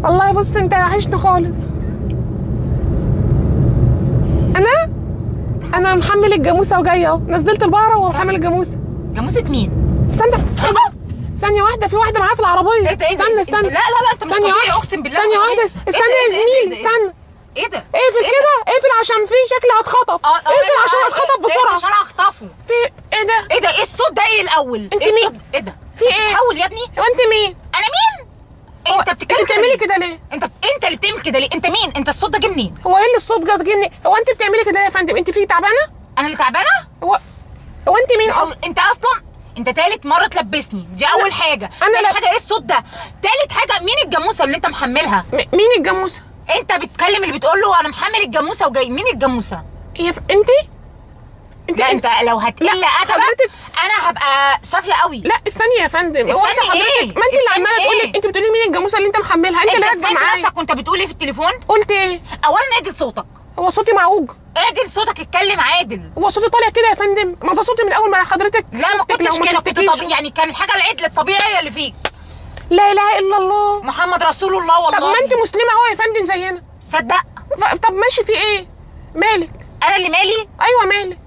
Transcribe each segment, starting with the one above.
والله بص انت وحشني خالص. انا محمل الجاموسه وجايه اهو، نزلت البقره ومحمل الجاموسه. جاموسه مين؟ استنى ايه ده؟ ثانيه واحده، في واحده معايا في العربيه. ايه ده؟ استنى لا لا لا انت مش طبيعي اقسم بالله. ثانيه واحده استنى يا زميلي استنى. ايه ده؟ اقفل كده، اقفل عشان في شكلي هتخطف. اقفل عشان هتخطف بسرعه. عشان هخطفه. في ايه ده؟ ايه ده؟ ايه الصوت ده؟ ايه الاول؟ انت ايه مين؟ الصوت؟ ايه ده؟ في ايه؟ بتحول يا ابني؟ هو انت مين؟ انا مين؟ انت بتتكلم انت بتعملي كده ليه؟ انت اللي بتعمل كده ليه؟ انت مين؟ انت الصوت ده جه منين؟ هو ايه اللي الصوت جه منين؟ هو انت بتعملي كده ليه يا فندم؟ انت في تعبانه؟ انا اللي تعبانه؟ هو انت مين اصلا؟ انت اصلا انت تالت مره تلبسني، دي اول حاجه. انا حاجه ايه الصوت ده؟ تالت حاجه مين الجاموسه اللي انت محملها؟ مين الجاموسه؟ انت بتكلم اللي بتقول له انا محمل الجاموسه وجاي. مين الجاموسه؟ انت لا انت لو هتقل ادبك انا هبقى سافله قوي. لا استني يا فندم. هو انت حضرتك ايه؟ ما انت اللي عماله تقولي، انت بتقولي مين الجاموسه اللي انت محملها؟ انت اللي راكبه معايا. نفسك وانت بتقول ايه في التليفون؟ قلت ايه؟ اولا اعدل صوتك. هو صوتي معوج؟ اعدل صوتك، اتكلم عادل. هو صوتي طالع كده يا فندم؟ ما ده صوتي من اول ما حضرتك. لا ما كنتش كده، كنت طبيعي يعني. كان الحاجه العدل الطبيعيه اللي فيك. لا اله الا الله محمد رسول الله والله. طب ما انت مسلمه اهو يا فندم زينا. صدق. طب ماشي، في ايه؟ مالك؟ انا اللي مالي؟ ايوه مالك.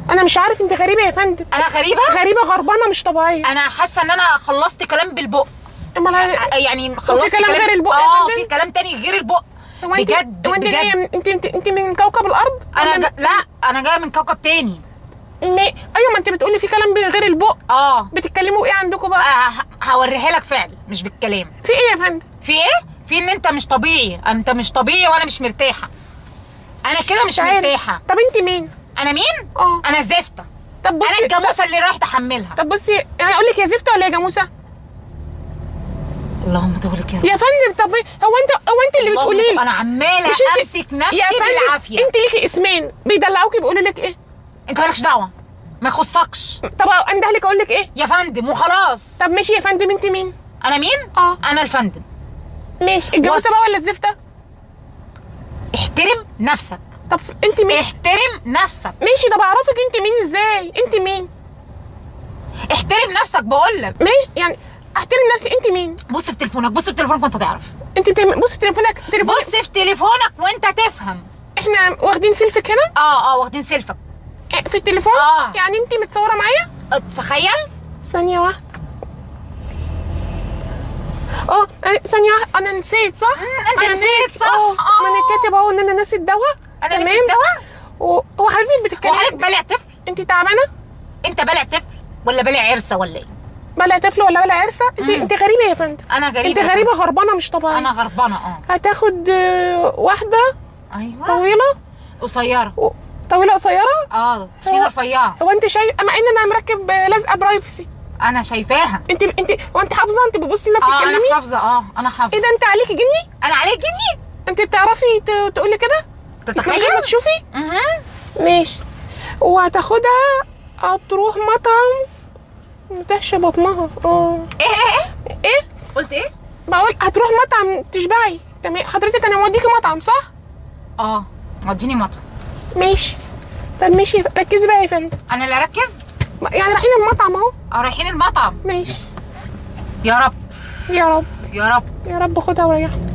انا مش عارف، انت غريبه يا فندم. انا غريبه؟ غريبه غربانه مش طبيعيه. انا حاسه ان انا خلصت كلام بالبق. يعني خلصت كلام غير البق يا فندم؟ في كلام تاني غير البق. بجد وانت جايه انت من كوكب الارض؟ لا انا جايه من كوكب تاني. ايوه ما انت بتقولي في كلام غير البق. بتتكلموا ايه عندكم بقى؟ هوريها لك فعل مش بالكلام. في ايه يا فندم؟ في ايه؟ في ان انت مش طبيعي. انت مش طبيعي وانا مش مرتاحه. انا كده مش مرتاحه. طب انت مين؟ انا مين؟ انا زفته. طب بصي، انا الجاموسه اللي رايح تحملها. طب بصي يعني اقول لك يا زفته ولا يا جاموسه؟ اللهم تولك يا فندم. طب هو انت اللي بتقولي لي؟ انا عماله امسك نفسي بالعافيه. انت ليكي اسمين بيدلعوكي بيقولوا لك ايه؟ انت مالكش دعوه، ما يخصكش. طب انده لك اقول لك ايه؟ يا فندم وخلاص. طب ماشي يا فندم. انت مين؟ انا مين؟ انا الفندم. ماشي. الجاموسه بقى ولا الزفته؟ احترم نفسك. طب انت مين؟ احترم نفسك. ماشي. طب اعرفك انت مين ازاي؟ انت مين؟ احترم نفسك بقول لك. ماشي يعني احترم نفسي. انت مين؟ بص في تليفونك، بص في تليفونك وانت تعرف. انت بص في تليفونك. بص في تليفونك وانت تفهم. احنا واخدين سيلفك هنا؟ واخدين سيلفك في التليفون. يعني انت متصوره معايا؟ تخيل. ثانيه واحده. ثانيه واحده. انا نسيت صح؟ انت نسيت صح؟ ما انا كاتب اهو ان انا ناسي الدواء. انا نسيت الدواء. هو حضرتك بتتكلمي؟ وحضرتك بالع طفل؟ انت تعبانه؟ انت بالع طفل ولا بالع عرسه ولا ايه؟ بلا طفل ولا بلا عرسه؟ انت غريبه يا فندم. انا غريبه. انت غريبه غربانه مش طبيعيه. انا غربانه. هتاخد واحده. ايوه. طويله قصيره. طويله قصيره. تخينه رفيعه. هو انت شايف مع ان انا مركب لازقه برايفسي؟ انا شايفاها. هو انت حافظه؟ انت بتبصي انك بتتكلمي؟ انا حافظه. انا حافظه. ايه ده؟ انت عليكي جني؟ انا عليك جني؟ انت بتعرفي تقولي كده؟ تتخيل؟ تشوفي؟ ماشي. وهتاخدها هتروح مطعم تحشي بطنها. ايه قلت ايه؟ بقول هتروح مطعم تشبعي. تمام حضرتك. انا موديكي مطعم صح؟ وديني مطعم. ماشي. طب ماشي ركزي بقى يا فندم. انا اللي اركز؟ يعني رايحين المطعم اهو. رايحين المطعم. ماشي. يا رب يا رب يا رب يا رب خدها وريحني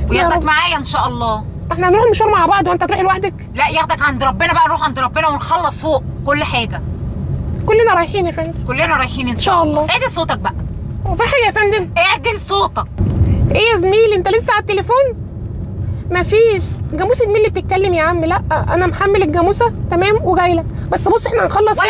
وياخدك معايا ان شاء الله. احنا هنروح المشوار مع بعض وانت تروحي لوحدك؟ لا ياخدك عند ربنا بقى. نروح عند ربنا ونخلص فوق كل حاجه. كلنا رايحين يا فندم. كلنا رايحين ان شاء الله. اعدل صوتك بقى. هو في حاجه يا فندم؟ اعدل صوتك. ايه يا زميلي انت لسه على التليفون؟ مفيش. جاموسه مين اللي بتتكلم يا عم؟ لا انا محمل الجاموسه تمام وجاي لك. بس بص احنا هنخلص ولا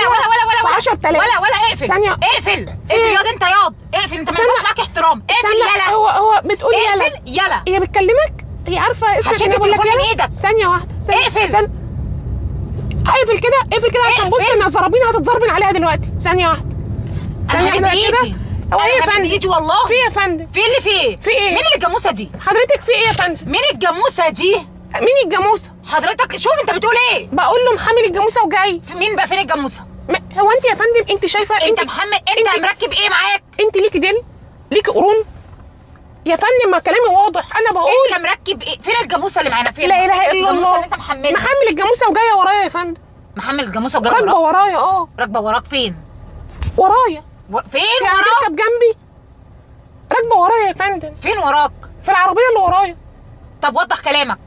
10,000 ولا اقفل. ثانيه. اقفل ياض. انت ياض اقفل. انت ما ينفعش معاك احترام. اقفل يلا. هو بتقول يلا. اقفل يلا. هي بتكلمك؟ هي عارفه اسمك. هشد التليفون من ايدك. ثانيه واحده. اقفل. اقفل كده عشان بص انا زرابين هتتضربن عليها دلوقتي. ثانيه واحده. ثانيه واحده كده. هو ايه يا فندم؟ ايدي والله. في ايه يا فندم؟ في اللي فيه؟ في ايه؟ مين اللي الجاموسه دي؟ حضرتك في ايه يا فندم؟ مين الجاموسه دي؟ مين الجاموسه؟ حضرتك شوف انت بتقول ايه؟ بقول له محمل الجاموسه وجاي. مين بقى؟ فين الجاموسه؟ هو انت يا فندم انت شايفه؟ انت محمل. انت مركب ايه معاك؟ انت ليكي ديل؟ ليكي قرون؟ يا فندم ما كلامي واضح. انا بقول انت مركب ايه؟ فين الجاموسه اللي معانا؟ فين لا اله الا الله؟ الجاموسه اللي انت محملها. محمل الجاموسه وجايه ورايا يا فندم. محمل الجاموسه وجايه راكبه ورايا. راكبه وراك فين؟ ورايا. فين يعني وراك؟ تركب جنبي؟ راكبه ورايا يا فندم، فين وراك؟ في العربيه اللي ورايا. طب وضح كلامك.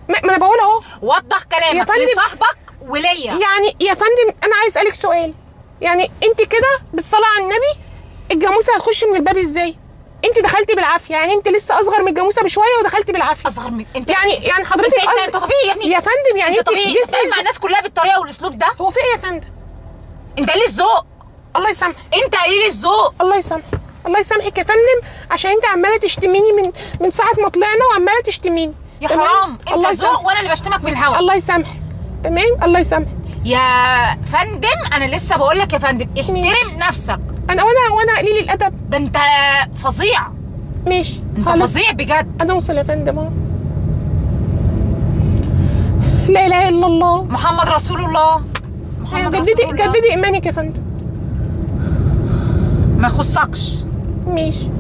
ما انا بقول اهو. وضح يا كلامك فندم. لصاحبك وليا. يعني يا فندم انا عايز اسالك سؤال، يعني انت كده بالصلاه على النبي الجاموسه هتخش من الباب ازاي؟ انت دخلتي بالعافيه، يعني انت لسه اصغر من الجاموسه بشويه ودخلتي بالعافيه. اصغر من انت؟ يعني حضرتك انت طبيعي يا ابني؟ يا فندم يعني انت طبيعي جسمك تتعامل مع الناس كلها بالطريقه والاسلوب ده؟ هو في ايه يا فندم؟ انت قليل الذوق. الله يسامحك. انت قليل الذوق. الله يسامحك. الله يسامحك يا فندم، عشان انت عماله تشتميني من ساعه ما طلعنا وعماله تشتميني. يا تمام؟ حرام، الله انت ذوق يسامحك. وانا اللي بشتمك من الهوا. الله يسامحك. تمام، الله يسامحك. يا فندم انا لسه بقول لك يا فندم احترم نفسك. وانا قليل الادب؟ ده انت فظيع. ماشي انت خلاص. فظيع بجد. انا اوصل يا فندم اهو. لا اله الا الله محمد رسول الله. محمد رسول الله. جددي ايمانك يا فندم. ما يخصكش. ماشي.